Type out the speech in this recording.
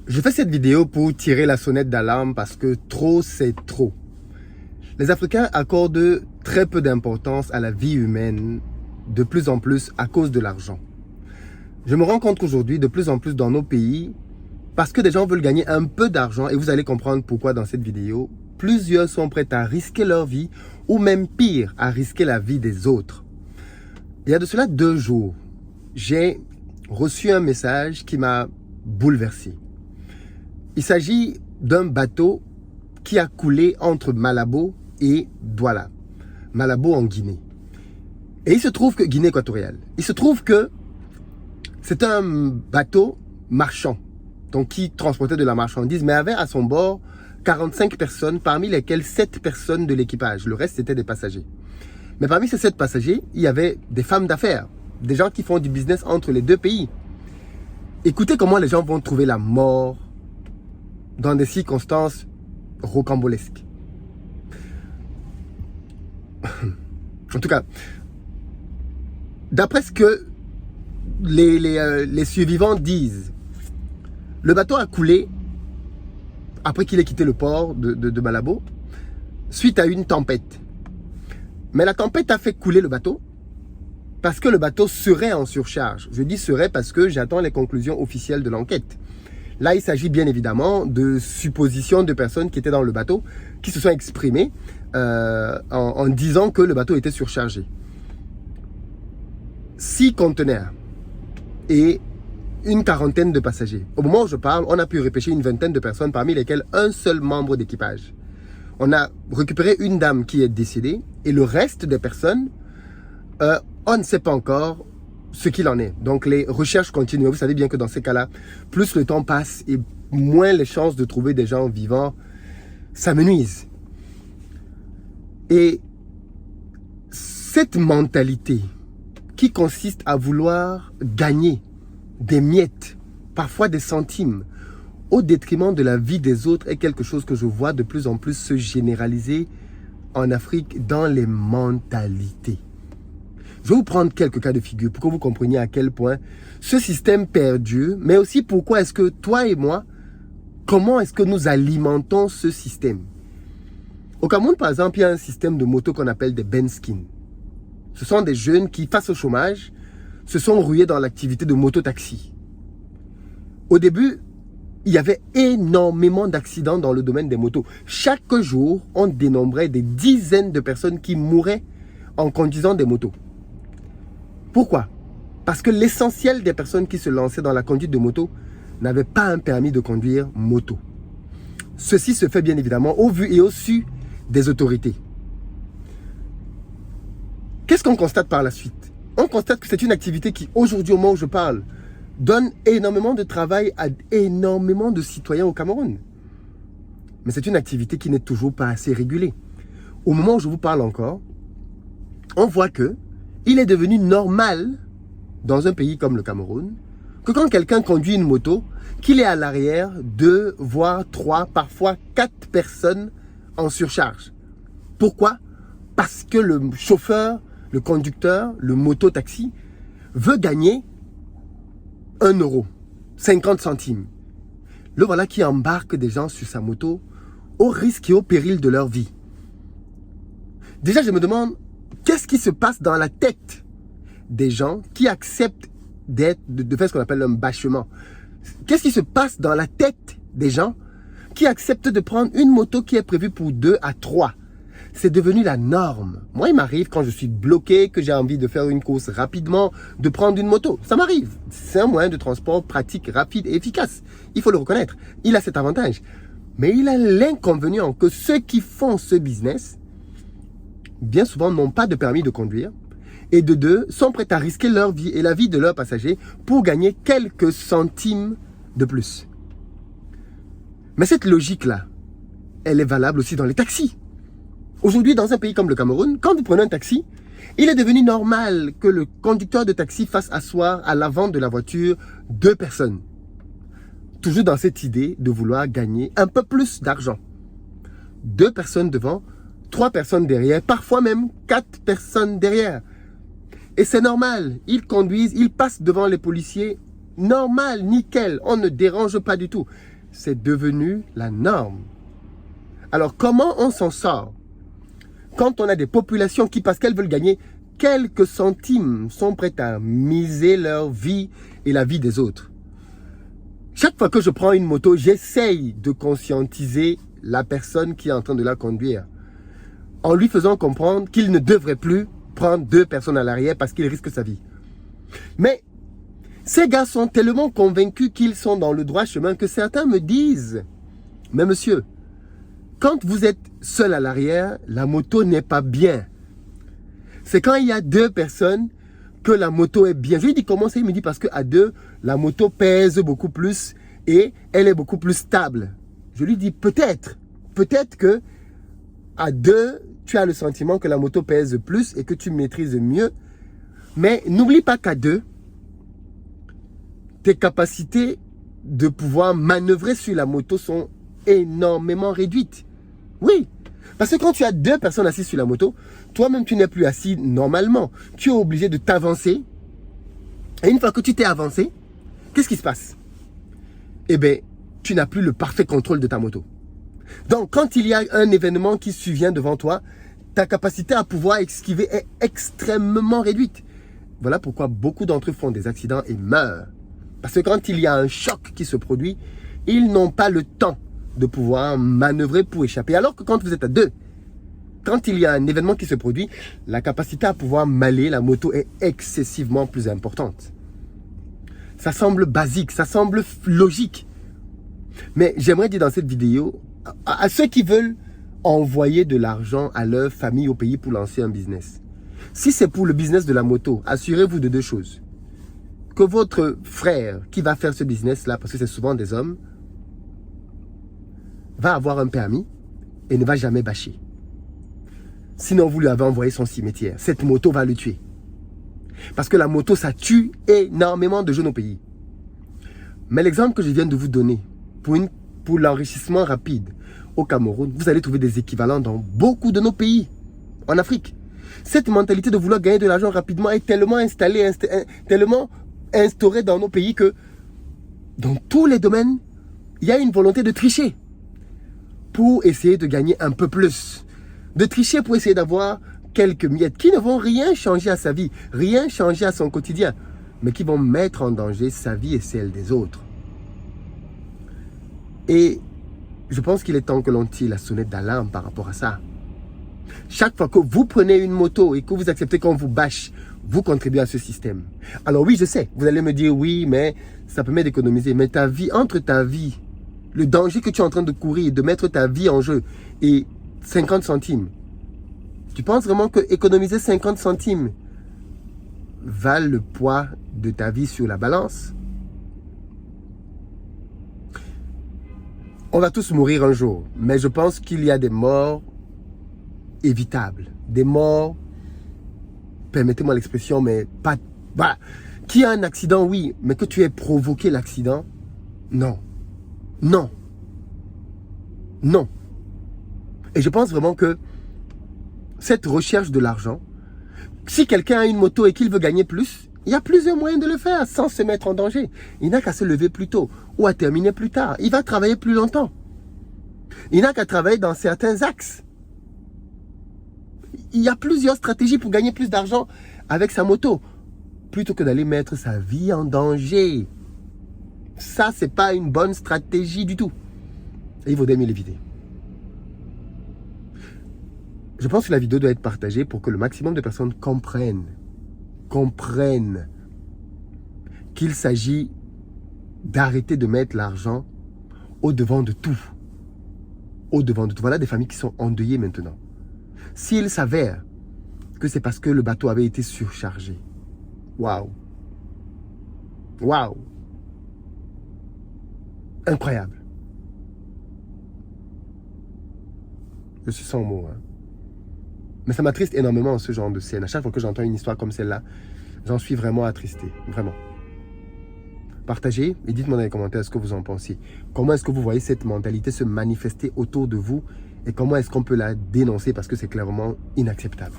Je fais cette vidéo pour tirer la sonnette d'alarme parce que trop, c'est trop. Les Africains accordent très peu d'importance à la vie humaine, de plus en plus à cause de l'argent. Je me rends compte qu'aujourd'hui, de plus en plus dans nos pays, parce que des gens veulent gagner un peu d'argent, et vous allez comprendre pourquoi dans cette vidéo, plusieurs sont prêts à risquer leur vie, ou même pire, à risquer la vie des autres. Il y a de cela 2 jours, j'ai reçu un message qui m'a bouleversé. Il s'agit d'un bateau qui a coulé entre Malabo et Douala. Malabo en Guinée. Et il se trouve que, Guinée équatoriale, il se trouve que c'est un bateau marchand, donc qui transportait de la marchandise, mais avait à son bord 45 personnes, parmi lesquelles 7 personnes de l'équipage. Le reste, c'était des passagers. Mais parmi ces 7 passagers, il y avait des femmes d'affaires, des gens qui font du business entre les 2 pays. Écoutez comment les gens vont trouver la mort dans des circonstances rocambolesques. En tout cas, d'après ce que les survivants disent, le bateau a coulé après qu'il ait quitté le port de Malabo suite à une tempête. Mais la tempête a fait couler le bateau parce que le bateau serait en surcharge. Je dis serait parce que j'attends les conclusions officielles de l'enquête. Là, il s'agit bien évidemment de suppositions de personnes qui étaient dans le bateau, qui se sont exprimées en disant que le bateau était surchargé. 6 conteneurs et une quarantaine de passagers. Au moment où je parle, on a pu repêcher une vingtaine de personnes, parmi lesquelles un seul membre d'équipage. On a récupéré une dame qui est décédée et le reste des personnes, on ne sait pas encore ce qu'il en est. Donc les recherches continuent. Vous savez bien que dans ces cas-là, plus le temps passe et moins les chances de trouver des gens vivants s'amenuisent. Et cette mentalité qui consiste à vouloir gagner des miettes, parfois des centimes, au détriment de la vie des autres est quelque chose que je vois de plus en plus se généraliser en Afrique dans les mentalités. Je vais vous prendre quelques cas de figure pour que vous compreniez à quel point ce système perdure, mais aussi pourquoi est-ce que toi et moi, comment est-ce que nous alimentons ce système. Au Cameroun, par exemple, il y a un système de moto qu'on appelle des Benskin. Ce sont des jeunes qui, face au chômage, se sont rués dans l'activité de moto-taxi. Au début, il y avait énormément d'accidents dans le domaine des motos. Chaque jour, on dénombrait des dizaines de personnes qui mouraient en conduisant des motos. Pourquoi? Parce que l'essentiel des personnes qui se lançaient dans la conduite de moto n'avaient pas un permis de conduire moto. Ceci se fait bien évidemment au vu et au su des autorités. Qu'est-ce qu'on constate par la suite? On constate que c'est une activité qui, aujourd'hui, au moment où je parle, donne énormément de travail à énormément de citoyens au Cameroun. Mais c'est une activité qui n'est toujours pas assez régulée. Au moment où je vous parle encore, on voit que il est devenu normal, dans un pays comme le Cameroun, que quand quelqu'un conduit une moto, qu'il ait à l'arrière 2, voire 3, parfois 4 personnes en surcharge. Pourquoi? Parce que le chauffeur, le conducteur, le moto-taxi veut gagner 1 euro, 50 centimes. Le voilà qui embarque des gens sur sa moto au risque et au péril de leur vie. Déjà, je me demande, qu'est-ce qui se passe dans la tête des gens qui acceptent de faire ce qu'on appelle un bâchement? Qu'est-ce qui se passe dans la tête des gens qui acceptent de prendre une moto qui est prévue pour 2 à 3? C'est devenu la norme. Moi, il m'arrive quand je suis bloqué, que j'ai envie de faire une course rapidement, de prendre une moto. Ça m'arrive. C'est un moyen de transport pratique, rapide et efficace. Il faut le reconnaître. Il a cet avantage. Mais il a l'inconvénient que ceux qui font ce business, bien souvent, n'ont pas de permis de conduire. Et de 2, sont prêts à risquer leur vie et la vie de leurs passagers pour gagner quelques centimes de plus. Mais cette logique-là, elle est valable aussi dans les taxis. Aujourd'hui, dans un pays comme le Cameroun, quand vous prenez un taxi, il est devenu normal que le conducteur de taxi fasse asseoir à l'avant de la voiture 2 personnes. Toujours dans cette idée de vouloir gagner un peu plus d'argent. 2 personnes devant, 3 personnes derrière, parfois même 4 personnes derrière. Et c'est normal, ils conduisent, ils passent devant les policiers, normal, nickel, on ne dérange pas du tout. c'est devenu la norme. Alors, comment on s'en sort quand on a des populations qui, parce qu'elles veulent gagner quelques centimes, sont prêtes à miser leur vie et la vie des autres? Chaque fois que je prends une moto, j'essaye de conscientiser la personne qui est en train de la conduire, en lui faisant comprendre qu'il ne devrait plus prendre 2 personnes à l'arrière parce qu'il risque sa vie. Mais ces gars sont tellement convaincus qu'ils sont dans le droit chemin que certains me disent, mais monsieur, quand vous êtes seul à l'arrière, la moto n'est pas bien. C'est quand il y a 2 personnes que la moto est bien. Je lui dis comment c'est, il me dit parce qu'à 2, la moto pèse beaucoup plus et elle est beaucoup plus stable. Je lui dis peut-être que à 2, tu as le sentiment que la moto pèse plus et que tu maîtrises mieux. Mais n'oublie pas qu'à 2, tes capacités de pouvoir manœuvrer sur la moto sont énormément réduites. Oui, parce que quand tu as 2 personnes assises sur la moto, toi-même tu n'es plus assis normalement. Tu es obligé de t'avancer. Et une fois que tu t'es avancé, qu'est-ce qui se passe? Eh bien, tu n'as plus le parfait contrôle de ta moto. Donc, quand il y a un événement qui survient devant toi, ta capacité à pouvoir esquiver est extrêmement réduite. Voilà pourquoi beaucoup d'entre eux font des accidents et meurent. Parce que quand il y a un choc qui se produit, ils n'ont pas le temps de pouvoir manœuvrer pour échapper. Alors que quand vous êtes à 2, quand il y a un événement qui se produit, la capacité à pouvoir maler la moto est excessivement plus importante. Ça semble basique, ça semble logique. Mais j'aimerais dire dans cette vidéo, à ceux qui veulent envoyer de l'argent à leur famille au pays pour lancer un business. Si c'est pour le business de la moto, assurez-vous de 2 choses. Que votre frère qui va faire ce business-là, parce que c'est souvent des hommes, va avoir un permis et ne va jamais bâcher. Sinon, vous lui avez envoyé son cimetière. Cette moto va le tuer. Parce que la moto, ça tue énormément de jeunes au pays. Mais l'exemple que je viens de vous donner, pour l'enrichissement rapide au Cameroun, vous allez trouver des équivalents dans beaucoup de nos pays, en Afrique. Cette mentalité de vouloir gagner de l'argent rapidement est tellement installée, tellement instaurée dans nos pays que dans tous les domaines, il y a une volonté de tricher pour essayer de gagner un peu plus. De tricher pour essayer d'avoir quelques miettes qui ne vont rien changer à sa vie, rien changer à son quotidien, mais qui vont mettre en danger sa vie et celle des autres. Et je pense qu'il est temps que l'on tire la sonnette d'alarme par rapport à ça. Chaque fois que vous prenez une moto et que vous acceptez qu'on vous bâche, vous contribuez à ce système. Alors oui, je sais, vous allez me dire oui, mais ça permet d'économiser. Mais ta vie, entre ta vie, le danger que tu es en train de courir, de mettre ta vie en jeu et 50 centimes, tu penses vraiment que économiser 50 centimes valent le poids de ta vie sur la balance? On va tous mourir un jour, mais je pense qu'il y a des morts évitables. Des morts, permettez-moi l'expression, mais pas... Voilà. Qui a un accident, oui, mais que tu aies provoqué l'accident, non. Non. Non. Et je pense vraiment que cette recherche de l'argent, si quelqu'un a une moto et qu'il veut gagner plus, il y a plusieurs moyens de le faire sans se mettre en danger. Il n'a qu'à se lever plus tôt ou à terminer plus tard. Il va travailler plus longtemps. Il n'a qu'à travailler dans certains axes. Il y a plusieurs stratégies pour gagner plus d'argent avec sa moto, plutôt que d'aller mettre sa vie en danger. Ça, c'est pas une bonne stratégie du tout. Et il vaudrait mieux l'éviter. Je pense que la vidéo doit être partagée pour que le maximum de personnes comprennent qu'il s'agit d'arrêter de mettre l'argent au-devant de tout. Au-devant de tout. Voilà des familles qui sont endeuillées maintenant. S'il s'avère que c'est parce que le bateau avait été surchargé. Waouh. Waouh. Incroyable. Je suis sans mots. Hein. Mais ça m'attriste énormément ce genre de scène. À chaque fois que j'entends une histoire comme celle-là, j'en suis vraiment attristé. Vraiment. Partagez et dites-moi dans les commentaires ce que vous en pensez. Comment est-ce que vous voyez cette mentalité se manifester autour de vous et comment est-ce qu'on peut la dénoncer parce que c'est clairement inacceptable.